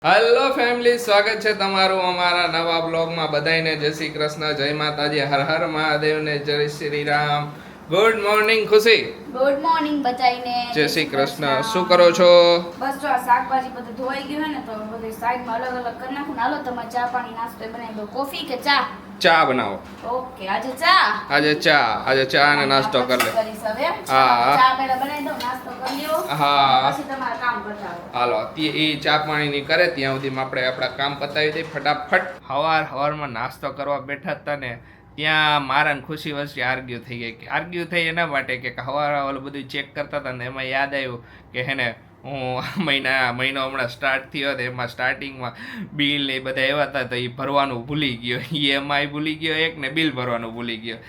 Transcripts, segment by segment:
Hello family, સ્વાગત છે તમારું અમારા નવા બ્લોગમાં. બધાને જય શ્રી કૃષ્ણ, જય માતાજી, હર હર મહાદેવ ને જય શ્રી રામ. ગુડ મોર્નિંગ ખુશી. ગુડ મોર્નિંગ બધાને. જય શ્રી કૃષ્ણ. શું કરો છો? બસ જો આ શાકભાજી બધું ધોવાઈ ગયું હે ને તો બધું સાઈડમાં અલગ અલગ કરી નાખું. હાલો તમારે ચા પાણી નાસ્તો બનાવી દો. કોફી કે ચા? ચા બનાવો. ઓકે, આજે ચા. આજે ચા અને નાસ્તો કરી લે. કરીશ હવે. હા. ચા પહેલા બનાવી દો, નાસ્તો કરી લ્યો. હા. પછી તમારું કામ બતાવો. હાલો, એ ચા પાણીની કરે ત્યાં સુધીમાં આપણે આપણા કામ પતાવી દઈએ ફટાફટ. હવારમાં નાસ્તો કરવા બેઠા હતા ને ત્યાં મારા ને ખુશી વચ્ચે આર્ગ્યુ થઈ ગઈ. આર્ગ્યુ થઈ એના માટે કે હવારે ઓલું બધું ચેક કરતા હતા ને એમાં યાદ આવ્યું કે હેને હું મહિનો હમણાં સ્ટાર્ટ થયો હતો એમાં સ્ટાર્ટિંગમાં બિલ ને એ બધા એવા હતા તો એ ભરવાનું ભૂલી ગયો, EMI ભૂલી ગયો એક ને બિલ ભરવાનું ભૂલી ગયો.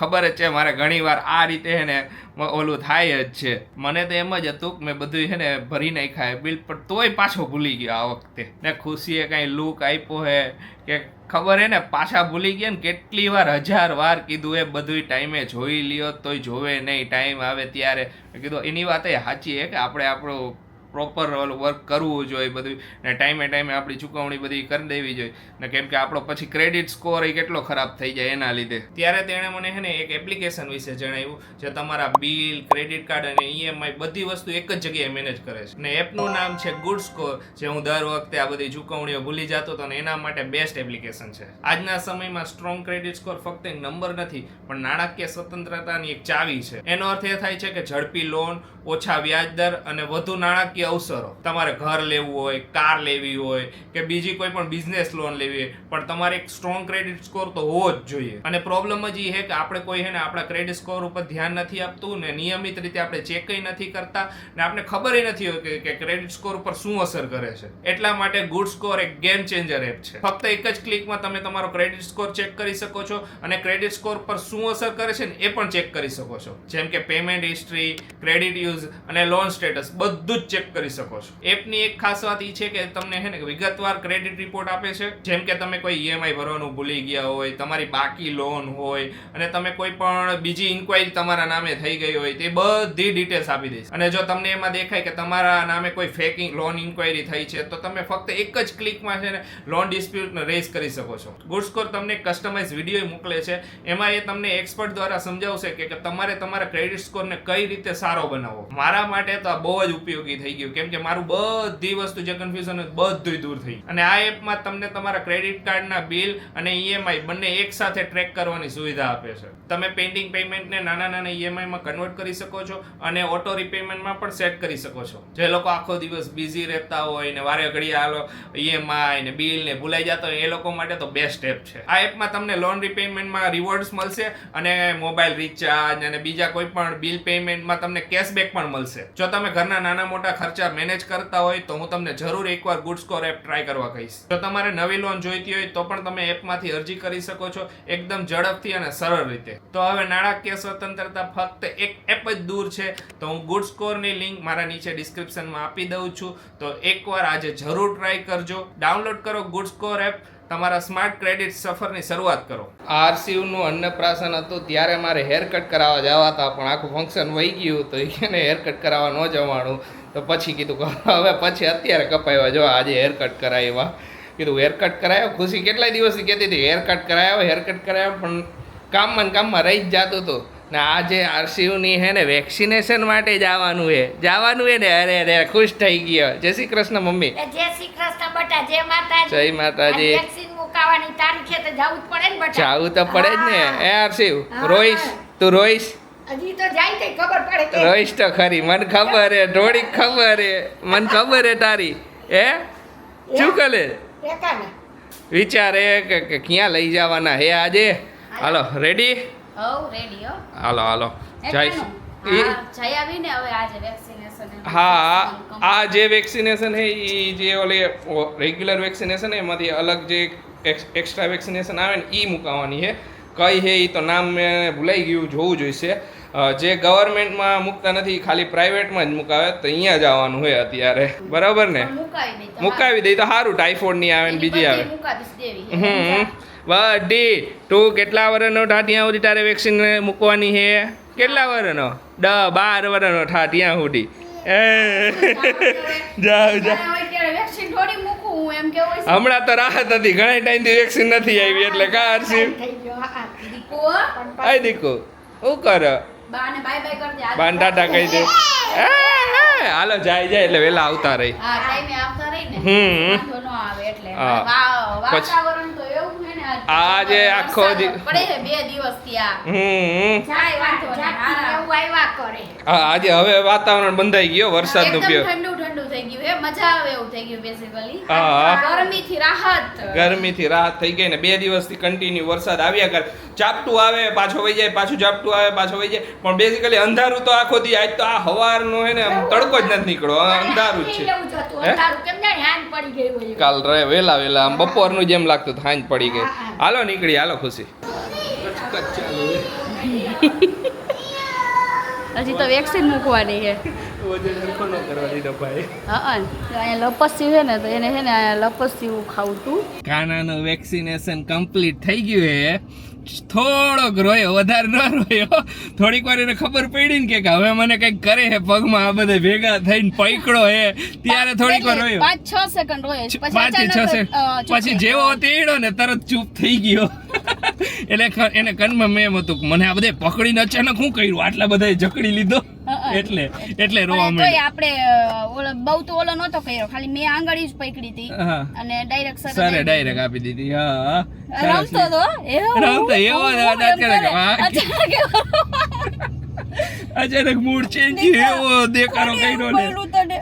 ખબર જ છે મારે ઘણી વાર આ રીતે હે ને ઓલું થાય જ છે. મને તો એમ જ હતું કે મેં બધું છે ને ભરી નાખ્યા બિલ, પણ તોય પાછો ભૂલી ગયો આ વખતે. ને ખુશીએ કાંઈ લુક આપ્યો હે કે ખબર હે ને પાછા ભૂલી ગયા ને કેટલી વાર 1000 વાર કીધું એ બધું ટાઈમે જોઈ લ્યો તોય જોવે નહીં, ટાઈમ આવે ત્યારે. મેં કીધું એની વાત એ સાચી છે કે આપણે આપણું પ્રોપર વર્ક કરવું જોઈએ બધું ને ટાઈમે આપણી ચૂકવણી બધી કરી દેવી જોઈએ ને, કેમ કે આપણો પછી ક્રેડિટ સ્કોર એ કેટલો ખરાબ થઈ જાય એના લીધે. ત્યારે તેણે મને છે ને એક એપ્લિકેશન વિશે જણાવ્યું જે તમારા બિલ, ક્રેડિટ કાર્ડ અને EMI બધી વસ્તુ એક જ જગ્યાએ મેનેજ કરે છે ને એપનું નામ છે ગુડ સ્કોર, જે હું દર વખતે આ બધી ચૂકવણીઓ ભૂલી જતો હતો ને એના માટે બેસ્ટ એપ્લિકેશન છે. આજના સમયમાં સ્ટ્રોંગ ક્રેડિટ સ્કોર ફક્ત એક નંબર નથી પણ નાણાકીય સ્વતંત્રતાની એક ચાવી છે. એનો અર્થ એ થાય છે કે ઝડપી લોન, ઓછા વ્યાજ દર અને વધુ નાણાકીય અવસરો. તમારે ઘર લેવું હોય, કાર લેવી હોય કે બીજી કોઈ પણ બિઝનેસ લોન લેવી હોય પણ તમારે એક સ્ટ્રોંગ ક્રેડિટ સ્કોર તો હોવો જ જોઈએ. અને પ્રોબ્લેમ જ એ છે કે આપણે કોઈ છે ને આપણા ક્રેડિટ સ્કોર ઉપર ધ્યાન નથી આપતું ને નિયમિત રીતે આપણે ચેક નથી કરતા ને આપણે ખબર નથી હોય કે ક્રેડિટ સ્કોર ઉપર શું અસર કરે છે. એટલા માટે ગુડ સ્કોર એક ગેમ ચેન્જર એપ છે. ફક્ત એક જ ક્લિકમાં તમે તમારો ક્રેડિટ સ્કોર ચેક કરી શકો છો અને ક્રેડિટ સ્કોર પર શું અસર કરે છે ને એ પણ ચેક કરી શકો છો, જેમ કે પેમેન્ટ હિસ્ટ્રી, ક્રેડિટ યુઝ અને લોન સ્ટેટસ બધું જ ચેક કરી શકો છો. એપની એક ખાસ વાત એ છે કે તમને છે ને વિગતવાર ક્રેડિટ રિપોર્ટ આપે છે, જેમ કે તમે કોઈ EMI ભરવાનું ભૂલી ગયા હોય, તમારી બાકી લોન હોય અને તમે કોઈ પણ બીજી ઇન્ક્વાયરી તમારા નામે થઈ ગઈ હોય તે બધી ડિટેલ્સ આપી દેશે. અને જો તમને એમાં દેખાય કે તમારા નામે કોઈ ફેક લોન ઇન્ક્વાયરી થઈ છે તો તમે ફક્ત એક જ ક્લિકમાં છે ને લોન ડિસ્પ્યુટને રેઝ કરી શકો છો. ગુડ સ્કોર તમને કસ્ટમાઇઝ વિડીયો મોકલે છે, એમાં એ તમને એક્સપર્ટ દ્વારા સમજાવશે કે તમારે તમારા ક્રેડિટ સ્કોરને કઈ રીતે સારો બનાવવો. મારા માટે તો આ બહુ જ ઉપયોગી થઈ ગયું, કેમ કે મારું બધી વસ્તુ જે કન્ફ્યુઝન બધું દૂર થઈ. અને આ એપમાં તમને તમારા ક્રેડિટ કાર્ડના બિલ અને EMI બંને એક સાથે ટ્રેક કરવાની સુવિધા આપે છે. તમે પેન્ડિંગ પેમેન્ટને નાના EMI માં કન્વર્ટ કરી શકો છો અને ઓટો રિપેમેન્ટમાં પણ સેટ કરી શકો છો. જે લોકો આખો દિવસ બિઝી રહેતા હોય ને વારે ઘડી આ EMI ને બિલ ને ભૂલાઈ જતા હોય એ લોકો માટે તો બેસ્ટ એપ છે. આ એપમાં તમને લોન રિપેમેન્ટમાં રિવોર્ડ્સ મળશે અને મોબાઈલ રિચાર્જ અને બીજા કોઈ પણ બિલ પેમેન્ટમાં તમને કેશબેક પણ મળશે. જો તમે ઘરના નાના મોટા ખર્ચા મેનેજ કરતા હોય તો હું તમને જરૂર એકવાર ગુડ સ્કોર એપ ટ્રાય કરવા કહીશ. જો તમારે નવી લોન જોઈતી હોય તો પણ તમે એપમાંથી અરજી કરી શકો છો એકદમ ઝડપથી અને સરળ રીતે. તો હવે નાણાકીય સ્વતંત્રતા ફક્ત એક એપ જ દૂર છે. તો હું ગુડ સ્કોરની લિંક મારા નીચે ડિસ્ક્રિપ્શનમાં આપી દઉં છું, તો એકવાર આજે જરૂર ટ્રાય કરજો. ડાઉનલોડ કરો ગુડ સ્કોર એપ, તમારા સ્માર્ટ ક્રેડિટ સફરની શરૂઆત કરો. RCUનું અન્નપ્રાશન હતું ત્યારે મારે હેર કટ કરાવવા જવા હતા પણ આખું ફંક્શન વહી ગયું તો એને હેર કટ કરાવવા ન જવાનું. તો પછી કીધું હવે પછી અત્યારે કપાવ્યા, જો આજે હેર કટ કરાવ્યા. કીધું હેર કટ કરાવ્યો. ખુશી કેટલાય દિવસથી કહેતી હતી હેર કટ કરાવ્યો પણ કામમાં રહી જ જતું હતું. ને આજે RCUની હે ને વેક્સિનેશન માટે જવાનું હે ને. અરે ખુશ થઈ ગયો. જય શ્રી કૃષ્ણ મમ્મી. જય શ્રી કૃષ્ણ બેટા. જય માતાજી. જય માતાજી. વેક્સિન મુકાવાની તારીખે તો જવું જ પડે ને બેટા. જવું તો પડે જ ને. RCU રોઈશ? તું રોઈશ? હજી તો જાય તે ખબર પડે કે રોઈશ તો ખરી. મને ખબર હે, થોડીક ખબર હે, મને ખબર હે તારી. શું કરે વિચાર હે કે ક્યાં લઈ જવાના હે આજે? હાલો રેડી? રેડી હો. હાલો જઈશ. હા, આ જે વેક્સિનેશન હે એ જે ઓલી રેગ્યુલર વેક્સિનેશન એમાંથી અલગ જે એક્સ્ટ્રા વેક્સિનેશન આવે ને એ મુકાવાની છે. કઈ હે એ તો નામ મેં ભૂલાઈ ગયું, જોવું જોઈશે. જે ગવર્મેન્ટમાં મૂકતા નથી, ખાલી પ્રાઇવેટમાં જ મુકાવે તો અહીંયા જવાનું હોય અત્યારે. બરાબર ને? મુકાવી દઈ તો સારું. ટાઇફોઇડની આવે ને બીજી આવે. બધી તું કેટલા વર્ષનો થા ત્યાં સુધી તારે વેક્સિન મૂકવાની છે? કેટલા વર્ષનો? 10-12 વર્ષનો થા ત્યાં સુધી. જાઓ વેક્સિન થોડી મૂકું હું એમ કેવું હોય છે. હમણાં તો રાહત હતી, ઘણા ટાઈમથી વેક્સિન નથી આવી એટલે કા હર્ષિલ? થઈ ગયો હા દીકો આય દીકો હું કર બાને બાય બાય કરી દે. બાન ટાટા કહી દે. હાલો જાય એટલે વેલા આવતા રહી. હા ટાઈમે આવતા રહી ને વાંધો ન આવે એટલે હા. વાતાવરણ તો એવું છે ને આજે આખો પડે છે 2 દિવસથી આ જાય વાંધો નહીં. જાતી એવું આવ્યા કરે આજે હવે વાતાવરણ બંધાઈ ગયો વરસાદનું એકદમ પીઓ ઠંડુ ઠંડુ થઈ ગયું હે, મજા આવે એવું થઈ ગયું બેસિકલી. હા. ગરમીથી રાહત. ગરમીથી રાહત થઈ ગઈ ને 2 દિવસથી કન્ટિન્યુ વરસાદ આવ્યા કરે. ઝાપટું આવે પાછો વહી જાય, પાછું ઝાપટું આવે પાછો વહી જાય, પણ બેઝિકલી અંધારું તો આખો દી. આજ તો આ હવારનો હે ને આમ તડકો જ નથી નીકળ્યો, અંધારું જ છે. એવું જ હતું હે? અંધારું કેમ જાણે હાંજ પડી ગઈ હોય કાલ રે વેલા આમ બપોરનું જેમ લાગતું હતું, હાંજ પડી ગઈ. હાલો નીકળી, હાલો ખુશી. હજી તો વેક્સિન મૂકવાની છે. વજન સરખો ન કરવા દીધો ભાઈ. હા અહીંયા લપસ્યું છે ને તો એને છે ને અહીંયા લપસ્યું ખાવું તું. કાનાનું વેક્સિનેશન કમ્પ્લીટ થઈ ગયું હે. થોડોક રોયો, વધારે ન રોયો. થોડીક વાર એને ખબર પડી ને કે હવે મને કંઈક કરે હે પગમાં, આ બધા ભેગા થઈને પૈકડો હે, ત્યારે થોડીક વાર રોયો. 5-6 સેકન્ડ રોયો છે. 5-6 સેકન્ડ પછી જેવો તેડ્યો ને તરત ચૂપ થઈ ગયો. એટલે એને કનમાં એમ હતું કે મને આ બધે પકડીને અચાનક શું કર્યું, આટલા બધા જકડી લીધો એટલે રોવા તોય માંડ્યો. આપણે ઓલો બહુ તો ઓલો નહોતો કર્યો, ખાલી મેં આંગળી જ પકડી હતી હા. અને ડાયરેક્ટ સરે ડાયરેક્ટ આપી દીધી. હા રમતો તો રમતો એવો અચાનક મૂડ ચેન્જ એવો દેખાડો કર્યો ને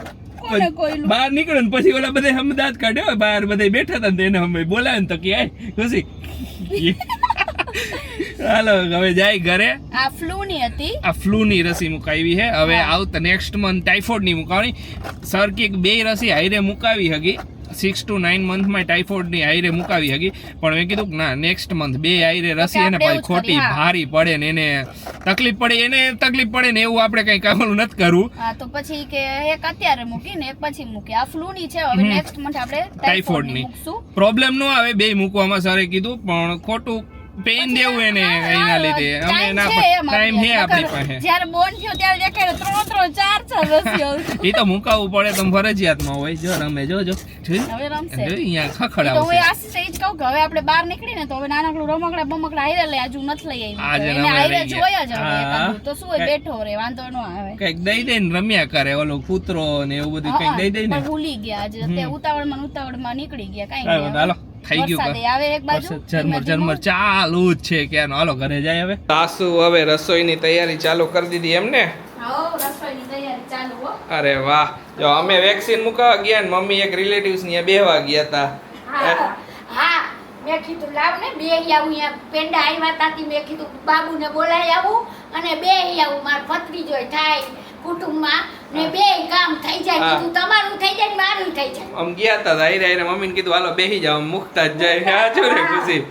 બહાર નીકળ્યો ને પછી ઓલા બધા હમદાદ કાઢ્યો, બહાર બધા બેઠા હતા ને એને અમે બોલાવે ને તો કે આય ખુશી હાલો હવે જાય ઘરે. આ ફ્લૂ ની હતી. આ ફ્લૂ ની રસી મુકાવી છે. હવે આવતા નેક્સ્ટ મંથ ટાઇફોઇડ ની મુકાવણી. સર કે 2 રસી હાઈરે મુકાવી હગી, 6 to 9 મંથમાં ટાઇફોઇડ ની હાઈરે મુકાવી હગી, પણ મેં કીધું ના નેક્સ્ટ મંથ 2 હાઈરે રસી એને પછી ખોટી ભારી પડે ને એને તકલીફ પડે ને એવું આપણે કઈ કામલું નથી કરવું. હા તો પછી કે એક અત્યારે મૂકી ને એક પછી મૂકી. આ ફ્લૂ ની છે, હવે નેક્સ્ટ મંથ આપણે ટાઇફોઇડ ની પ્રોબ્લેમ ન આવે, 2 મૂકવામાં સરે કીધું, પણ ખોટું પેન દેવું એને એના લીધે અમે એના ટાઈમ હે આપણી પાસે. જ્યારે બોન થયો ત્યારે દેખાય 3-4 રસીઓ. એ તો મુકાવવું પડે તો ફરજિયાતમાં હોય. જો રમે જો હવે રમશે. અહીંયા તો ખખડાવશે. હું આશીષ એ જ કહું કે હવે આપણે બહાર નીકળીને તો હવે નાનકડું રમકડા બમકડા હારે લઈ આજુ નથી લઈ આવી. એને હારે જોયા જ હવે એકાદું તો શું હોય બેઠો રે, વાંધો ન આવે. કઈક દઈ દે ને રમ્યા કરે, ઓલો કૂતરો ને એવું બધું કઈક દઈ દે ને. પણ ભૂલી ગયા આજે, અત્યારે ઉતાવળમાં નીકળી ગયા. કાઈ હાલો નહીં, હાલો થઈ ગયું. વરસાદ આવે એક બાજુ, ઝરમર ચાલુ જ છે ક્યાંનો. હાલો ઘરે જાય હવે. સાસુ હવે રસોઈની તૈયારી ચાલુ કરી દીધી એમને. હા રસોઈની તૈયારી ચાલુ હો. અરે વાહ. જો અમે વેક્સિન મુકાવા ગયા ને મમ્મી એક રિલેટિવ્સ ની બેહવા ગયા હતા. હા મેં કીધું લાવ ને બે આવું, અહીંયા પેંડા આવ્યા હતા મેં કીધું બાબુને બોલાવી આવું અને બે આવું, માર ભત્રીજો થાય કુટુંબમાં ને બે કામ થઈ જાય. કીધું તમારું થઈ જાય મારું થઈ જાય. આમ ગયા હતા આઈને મમ્મીને કીધું હાલો બેહી જાવ, મુકતા જ જાય. હા જો રે ખુશી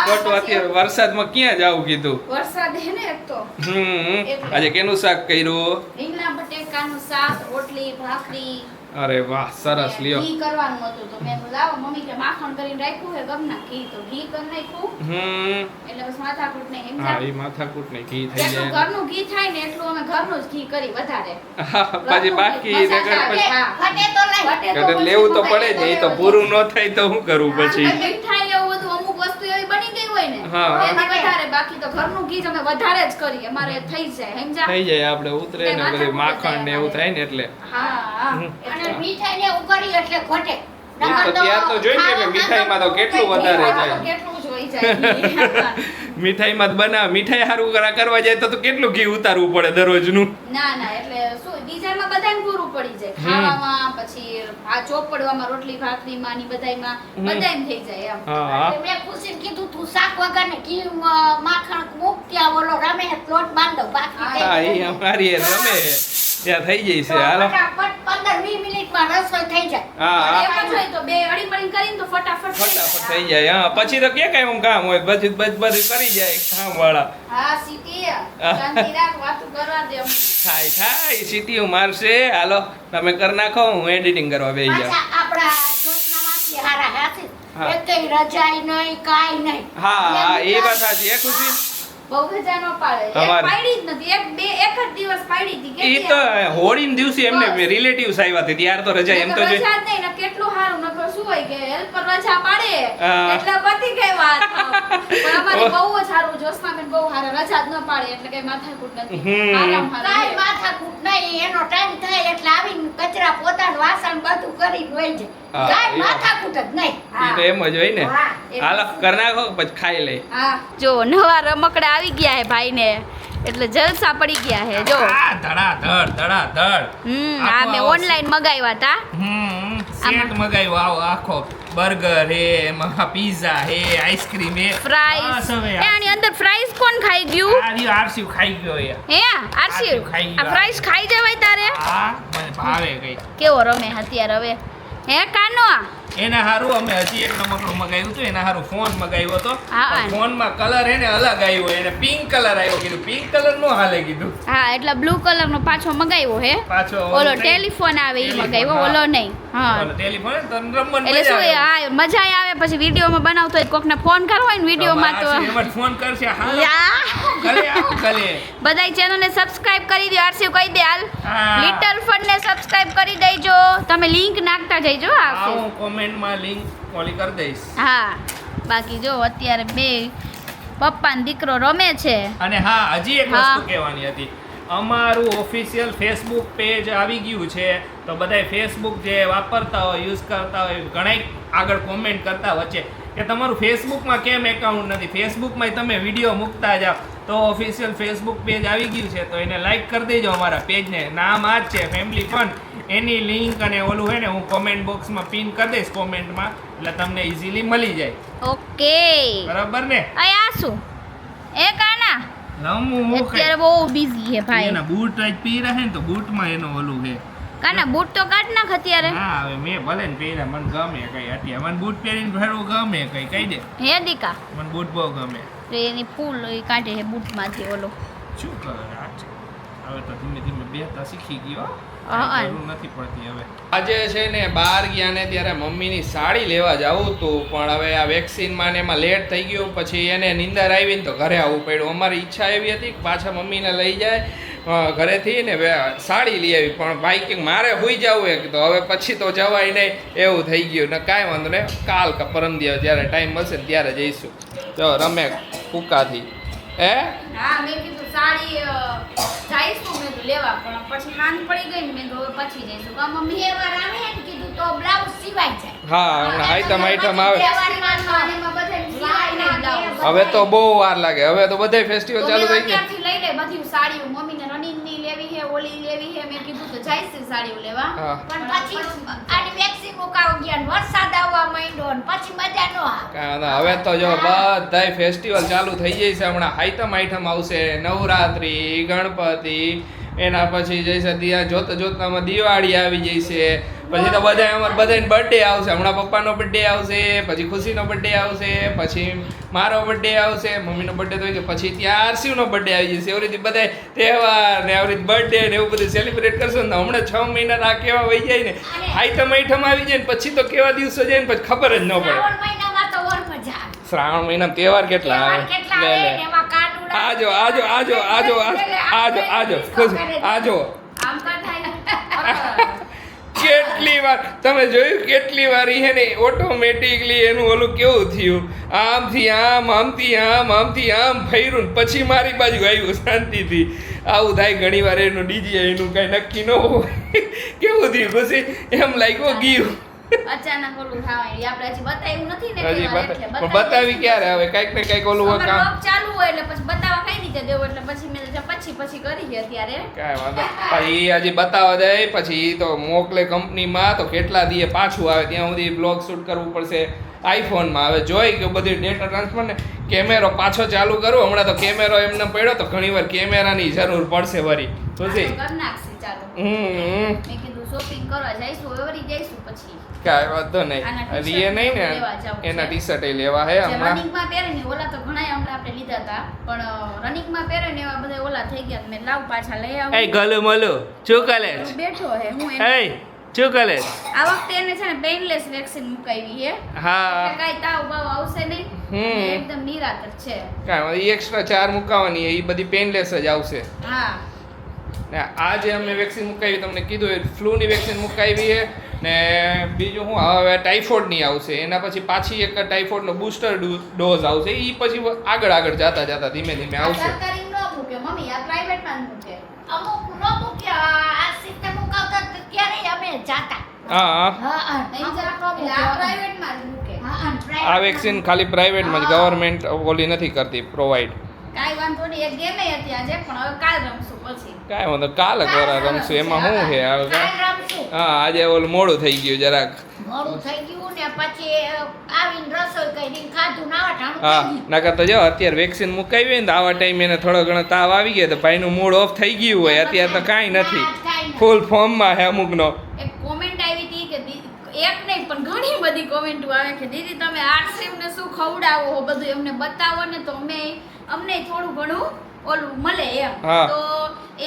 ખોટું અત્યારે વરસાદમાં ક્યાં જાવું કીધું. વરસાદ હે ને એક તો. આજે કેનું શાક કર્યું? રીંગણા બટેકાનું શાક, રોટલી, ભાખરી. અરે વાહ સરસ લ્યો. ઘી કરવાનું હતું તો મેં લાવો મમ્મી કે માખણ કરીને રાખ્યું હે ગમના ઘી, તો ઘી કરી નાખ્યું. એટલે બસ માથાકૂટ ને એમ હા ઈ માથાકૂટ ને ઘી થઈ જેટલું જાય. ઘરનું ઘી થાય ને એટલું અમે ઘરનું જ ઘી કરી વધારે. પછી બાકી ફટે તો લઈ કદાચ લેવું તો પડે જ. એ તો પૂરું ન થાય તો શું કરવું પછી. મીઠાઈ એવું બધું અમુક વસ્તુ એવી બની ગઈ હોય ને હા. એથી વધારે, બાકી તો ઘરનું ઘી અમે વધારે જ કરીએ, અમારે થઈ જાય સમજા. થઈ જાય આપણે ઉતરે ને બધું માખણ ને એવું થાય ને એટલે. હા અને મીઠાઈ ને ઉકળી એટલે ખોટે. એ તો ત્યાર તો જોઈ ને કે મીઠાઈમાં તો કેટલું વધારે જાય. કેટલું જ હોય જાય. મીઠાઈમાં જ બનાવ, મીઠાઈ સારું કરવા જાય તો કેટલું ઘી ઉતારવું પડે દરરોજનું. ના એટલે શું બીજામાં બધાને પૂરું પડી જાય, ખાવામાં પછી આ ચોપડવામાં, રોટલી ભાખરીમાં ની બધાયમાં બધાયમાં થઈ જાય એમ. હા મેં ખુશીને કીધું તું શાક વગર ને ઘી માખણ મૂક ત્યાં ઓલો રમે લોટ બાંધો બાકી હા એ અમારી એ રમે ત્યાં થઈ જાય છે. હાલો ફટાફટ 15-20 મિનિટમાં રસોઈ થઈ જાય. હા એમ જ હોય તો બે અડી પડીને કરીને તો ફટાફટ થઈ જાય. હા પછી તો કે કઈ કામ હોય, પછી બધું કરી જાય કામ વાળા. હા સીટી શાંતિ રાખ, વાતું કરવા દે અમને. થાય સીટીઓ મારશે. હાલો તમે કરી નાખો, હું એડિટિંગ કરવા બેસી જાઉં. પાછા આપણા જોશનામાંથી હારા હાથી. એકેય રજાઈ નહીં કાઈ નહીં. હા એ વાત સાચી. એ ખુશી બહુ રજા ન પાડે એક અમારે- પાડી જ નથી એક જ દિવસ પાડી હતી ઈ કેટલી તો હોળીના દિવસે એમને બસ. રિલેટિવ્સ આવ્યા હતા ત્યાર તો રજા એમ તો જે રજા જ નહીં ને કેટલું સારું નકર શું હોય કે હેલ્પર રજા પાડે હા. એટલે પતી ગઈ વાત પણ અમારે બહુ જ સારું જોસ્નાબેન બહુ સારા રજા જ ન પાડે એટલે કઈ માથાકૂટ નથી હમ. આરામ કાંઈ હારા માથાકૂટ નહીં, એનો ટાઈમ થાય એટલે આવીને કચરા પોતાનું વાસણ બધું કરીને વહી જાય. હા, કાંઈ એ વાત. માથાકૂટ જ નહીં. ઈ તો એમ જ હોય ને હા, હાલો કર નાખો પછી ખાઈ લઈ હા જો નવા રમકડા આવી ગયા હે ભાઈને એટલે જલસા પડી ગયા હે જો ધડાધડ આ આખો મેં આવો ઓનલાઈન મગાવ્યા હતા સેટ મગાવ્યો આવો આખો બર્ગર હે એમાં પીઝા હે આઈસ્ક્રીમ હે ફ્રાઈઝ બસ હવે એ આની અંદર ફ્રાઈઝ કોણ ખાઈ ગયું આ રહ્યો આરસીવ ખાઈ ગયો યાર હે આરસી ખાઈ આ ગયું. ફ્રાઈઝ ખાઈ જવાય તારે હા મને ભાવે ગઈ કેવો રમે અત્યારે હવે હે કાનો એના હારું અમે હજી એક રમકડું મગાવ્યું હતું એના હારું ફોન મગાવ્યો હતો હા. ફોનમાં કલર એને અલગ આવ્યો એને પિંક કલર આવ્યો કીધું પિંક કલર નો હાલે કીધું હા એટલે બ્લુ કલર નો પાછો મગાવ્યો હે પાછો ઓલો ટેલિફોન આવે ઈ મગાવ્યો ઓલો નહીં હા ઓલો ટેલિફોન તો રમવાનું એટલે શું મજા આવે. હા મજા આવે પછી વિડીયોમાં બનાવતો હોય કોકને ફોન કરવો હોય ને વિડીયોમાં તો એમાં ફોન કરશે હા યા ગલે આવો ગલે બધાય ચેનલને સબસ્ક્રાઇબ કરી દો આરસી કહી દે હાલ હા. લિટલ ફંડને સબસ્ક્રાઇબ કરી દેજો તમે લિંક નાખતા જઈજો હા આરસી હું કોમેન્ટમાં લિંક ઓલી કરી દઈશ હા બાકી જો અત્યારે બે પપ્પા ને દીકરો રમે છે અને હા હજી એક હા. વસ્તુ કહેવાની હતી અમારું ઓફિશિયલ ફેસબુક પેજ આવી ગયું છે તો બધાય ફેસબુક જે વાપરતા હોય યુઝ કરતા હોય ઘણાય આગળ કોમેન્ટ કરતા વચ્ચે કે તમારું ફેસબુકમાં કેમ એકાઉન્ટ નથી ફેસબુકમાં તમે વિડીયો મૂકતા જાઓ તો ઓફિશિયલ ફેસબુક પેજ આવી ગયું છે તો એને લાઈક કરી દેજો અમારા પેજને નામ આ જ છે ફેમિલી ફન એની લિંક અને ઓલું હે ને હું કોમેન્ટ બોક્સમાં પિન કરી દઈશ કોમેન્ટમાં એટલે તમને ઇઝીલી મળી જાય ઓકે બરાબર ને અય આ શું એ કાના લમું હું અત્યારે બહુ બિઝી છે ભાઈ એના બૂટ જ પી રહે ને તો બૂટમાં એનો ઓલું છે કાના બૂટ તો કાઢ નાખ અત્યારે ના હવે મેં ભલે ને પહેર્યા મને ગમે કઈ અત્યારે મને બૂટ પહેરીને ફરવું ગમે કઈ કહી દે હે દીકા મને બૂટ બહુ ગમે તો એની ફૂલ એ કાઢે છે બૂટમાંથી ઓલો શું કરે આ છે હવે તો ધીમે ધીમે બેહતા શીખી ગયો હા. જરૂર નથી પડતી હવે આજે છે ને બહાર ગયા ને ત્યારે મમ્મીની સાડી લેવા જવું હતું પણ હવે આ વેક્સિનમાં ને એમાં લેટ થઈ ગયું પછી એને નીંદર આવી ને તો ઘરે આવવું પડ્યું અમારી ઈચ્છા એવી હતી કે પાછા મમ્મીને લઈ જાય ઘરેથી ને સાડી લઈ આવી પણ ભાઈ કે મારે હોઈ જવું એક તો હવે પછી તો જવાય નહીં એવું થઈ ગયું ને કાંઈ વાંધો નહીં કાલ કે પરમ દિવસ જ્યારે ટાઈમ મળશે ને ત્યારે જઈશું જો રમે કુકાથી હા મેં કીધું સાડી જઈશું મેં કીધું લેવા પણ પછી હાંજ પડી ગઈ ને મેં કીધું હવે પછી જઈશું કા મમ્મી તહેવાર આવે ને કીધું તો બ્લાઉઝ સિવાય જાય. હા હમણાં આઈટમ આવે તહેવારમાં એમાં બધાને સિવાય નહીં બ્લાઉઝ. હવે તો બહુ વાર લાગે હવે તો બધાય ફેસ્ટિવલ તો ચાલુ મેં થઈ ગયા અત્યારથી લઈ લે બધી સાડીઓ મમ્મીને રનિંગની લેવી છે ઓલી લેવી છે મેં કીધું તો જઈશું સાડીઓ લેવા હા પણ પછી આની વેક્સિન મુકાવ ગયા ને વરસાદ આવવા માંડ્યો ને પછી મજા ન આવે. કાંઈ વાંધો નહીં. હવે તો જો બધાય ફેસ્ટિવલ ચાલુ થઈ જાય છે હમણાં આઈટમ આવશે નવરાત્રી ગણપતિ એના પછી જઈશે ત્યાં જોતા જોતામાં દિવાળી આવી જશે પછી તો બધા અમારે બધાને બર્થડે આવશે હમણાં પપ્પાનો બર્થડે આવશે પછી ખુશીનો બર્થડે આવશે પછી મારો બર્થડે આવશે મમ્મીનો બર્થડે તો હોય કે પછી ત્યાં આરસીનો બર્થડે આવી જશે એવી રીતે બધા તહેવાર ને આવી રીતે બર્થડે ને એવું બધું સેલિબ્રેટ કરશો ને તો હમણાં 6 મહિના આ કેવા વહી જાય ને આઈટમ આવી જાય ને પછી તો કેવા દિવસો જાય ને પછી ખબર જ ન પડે શ્રાવણ મહિનામાં તો ઓર મજા આવે. શ્રાવણ મહિનામાં તહેવાર કેટલા તહેવાર આવે કેટલા લે આવે લે ને એમાં કાનુડા આજો આજો આજો આજો આજો આજો ખુશ આજો આમ કા થાય કેટલી વાર તમે જોયું કેટલી વાર ઈ હે ને ઓટોમેટિકલી એનું ઓલું કેવું થયું આમથી આમ આમથી આમ આમથી આમ ફર્યું ને પછી મારી બાજુ આવ્યું શાંતિથી આવું થાય ઘણી વાર એનું ડીજે એનું કઈ નક્કી ન હોય કેવું થયું ખુશી એમ લાગ્યું ગયું અચાનક ઓલું થાય આપણે હજી બતાવ્યું નથી ને હજી તહેવાર એટલે પણ બતાવી ક્યારે હવે કઈક ને કઈક ઓલું અમારું કામ vlog ચાલુ હોય એટલે પછી બતાવવા કઈ રીતે દેવું એટલે પછી મેં કીધું પછી કરી છે અત્યારે કાંઈ વાંધો પછી ઈ હજી બતાવવા દે પછી ઈ તો મોકલે કંપનીમાં તો કેટલા દીએ પાછું આવે ત્યાં સુધી બ્લોગ શૂટ કરવું પડશે આઈફોનમાં હવે જોઈ કે બધી ડેટા ટ્રાન્સફર ને કેમેરો પાછો ચાલુ કરું હમણાં તો કેમેરો એમને પડ્યો તો ઘણીવાર કેમેરાની જરૂર પડશે વરી ખુશી કરી નાખશે ચાલો હમ મેં કીધું શોપિંગ કરવા જઈશું એવરી જઈશું પછી કાંઈ વાંધો નહીં આના હજી એ નહીં ને લેવા જાવું છે. એના ટી શર્ટ લેવા હે જે હમણાં રનિંગમાં પહેરે ને ઓલા તો ઘણા હમણાં આપણે લીધા હતા પણ રનિંગમાં પહેરે ને એવા બધા ઓલા થઈ ગયા મેં લાવ પાછા લઈ આવું એ ગલું મલું શું કરે બેઠો હે હું એ શું કરે? આ વખતે એને છે ને પેઇનલેસ વેક્સિન મુકાવી છે. હા એટલે કાંઈ તાવ બાવ આવશે નહીં. એકદમ નિરાતર છે. કાંઈ એક્સ્ટ્રા 4 મુકાવાની એ બધી પેનલેસ જ આવશે. હા. ને આ જે અમે વેક્સિન મુકાવી તમને કીધું એ ફ્લૂની વેક્સિન મુકાવી છે ને બીજું હું હવે ટાઇફોઇડની આવશે. એના પછી પાછી એક ટાઇફોઇડનો બૂસ્ટર ડોઝ આવશે. એ પછી આગળ જતા ધીમે ધીમે આવશે. સરકારી નો મૂકે મમ્મી, આ પ્રાઇવેટમાં જ મૂકે. અમુક નો મૂક્યા આ સિસ્ટમ મુકાવતા ત્યારે અમે જાતા. હા નહીં જાતો એટલે આ પ્રાઇવેટમાં જ મૂકે. આ વેક્સિન ખાલી પ્રાઇવેટમાં જ, ગવર્મેન્ટ ઓલી નથી કરતી પ્રોવાઈડ. કાંઈ વાંધો નહીં, એક ગેમ હતી આજે પણ હવે કાલ રમશું પછી. કાંઈ વાંધો કાલે રમશું. એમાં શું છે હવે? કાલ રમશું. હા આજે ઓલું મોડું થઈ ગયું જરાક. મોડું થઈ ગયું ને પછી આવીને રસોઈ કરીને ખાધું નાવા ઠાણું હા થઈ ગયું. નકર તો જો અત્યારે વેક્સિન મુકાવી ને તો આવા ટાઈમે એને થોડો ઘણો તાવ આવી ગયો તો ભાઈનું મૂડ ઓફ થઈ ગયું હોય. અત્યારે તો કાંઈ નથી, ફૂલ ફોર્મમાં હે અમુકનો. એક કોમેન્ટ આવી હતી કે એક નહીં પણ ઘણી બધી કોમેન્ટો આવે કે દીદી તમે આરસીએમને શું ખવડાવો બધું એમને બતાવો ને તો અમને થોડું ઘણું ઓલું મળે એમ. હા. તો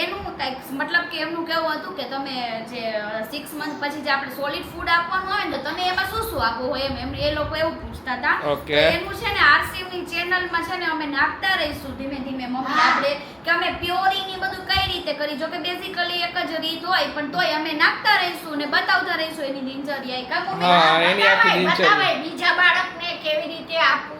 એનું કંઈક મતલબ કે એમનું કેવું હતું કે તમે જે 6 મંથ પછી જે આપણે સોલિડ ફૂડ આપવાનું હોય ને તો તમે એમાં શું શું આપો હોય એમ એ લોકો એવું પૂછતા હતા. Okay. તો એનું છે ને આરસીએમની ચેનલમાં છે ને અમે નાખતા રહીશું ધીમે ધીમે મમ્મી આપણે કે અમે પ્યોરિંગ બધું કઈ રીતે કરી. જો કે બેઝિકલી એક જ રીત હોય પણ તોય અમે નાખતા રહીશું ને બતાવતા રહીશું એની દિનચર્યા કા મમ્મી. હા એની આખી દિનચર્યા. બતાવાય બીજા બાળકને કેવી રીતે આપવું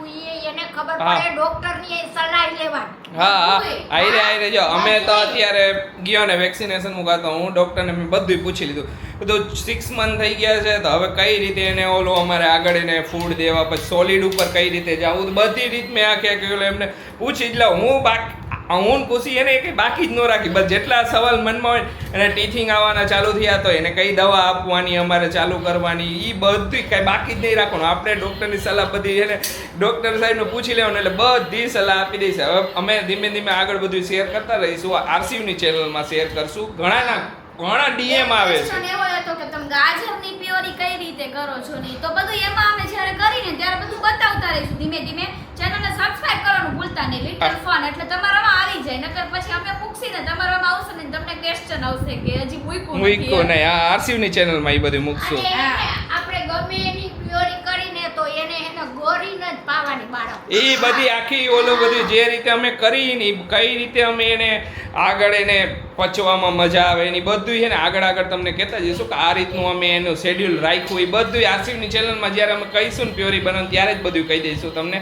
એને ખબર હા. પડે. ડોક્ટરની સલાહ લેવાની. હા આયરે જો અમે તો અત્યારે ગયો ને વેક્સિનેશન મુકાતો હું ડૉક્ટરને મેં બધું પૂછી લીધું. બધું 6 મંથ થઈ ગયા છે તો હવે કઈ રીતે એને ઓલું અમારે આગળ એને ફૂડ દેવા પછી સોલિડ ઉપર કઈ રીતે જવું બધી રીત મેં આખે એમને પૂછી જ લઉં. હું પૂછી એને કે બાકી જ ન રાખી બસ જેટલા સવાલ મનમાં હોય એને ટીથિંગ આવવાના ચાલુ થયા તો એને કઈ દવા આપવાની અમારે ચાલુ કરવાની એ બધું કઈ બાકી જ નહીં રાખવાનું. આપણે ડૉક્ટરની સલાહ બધી એને ડૉક્ટર સાહેબને પૂછી લેવાનું એટલે બધી સલાહ આપી દઈશ. હવે અમે ધીમે ધીમે આગળ બધું શેર કરતા રહીશું. આરસીયુની ચેનલમાં શેર કરશું. ઘણા ડીએમ આવે છે. ક્વેશ્ચન એવો હતો કે તમે ગાજરની પ્યોરી કઈ રીતે કરો છો ને તો બધું એમાં અમે જ્યારે કરીને ત્યારે બધું બતાવતા રહીશું ધીમે ધીમે. ચેનલને સબસ્ક્રાઇબ કરવાનું ભૂલતા નહીં, લિટલ ફન એટલે તમારામાં આવી જાય. નકર પછી અમે મૂકશીને તમારામાં આવશે ને તમને ક્વેશ્ચન આવશે કે હજી મૂક્યું નહીં આ આરસીયુની ચેનલમાં એ બધું મૂકશું. અને આપણે ગમે એની પ્યોરી કરીને તો એને ગોરીને જ પાવાની બાળક. એ બધી આખી ઓલું બધું જે રીતે અમે કરી ને કઈ રીતે અમે એને આગળ એને પચવામાં મજા આવે એની બધું છે ને આગળ તમને કહેતા જઈશું કે આ રીતનું અમે એનું શેડ્યુલ રાખ્યું એ બધું આરસીયુની ચેનલમાં જ્યારે અમે કહીશું ને પ્યોરી બનાવ ત્યારે જ બધું કહી દઈશું તમને.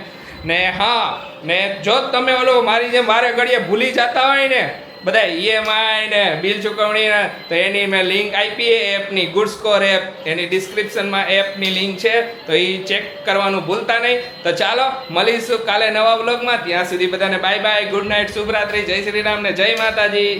ને હા ને જો તમે ઓલો મારી જેમ વારે ઘડીએ ભૂલી જતા હોય ને બધા ઈએમઆઈ ને બિલ ચૂકવણી તો એની મેં લિંક આપી એપની ગુડ સ્કોર એપ એની ડિસ્ક્રિપ્શનમાં એપની લિંક છે તો એ ચેક કરવાનું ભૂલતા નહીં. તો ચાલો મળીશું કાલે નવા વ્લોગમાં. ત્યાં સુધી બધાને બાય બાય, ગુડ નાઇટ, શુભરાત્રી, જય શ્રી રામ ને જય માતાજી.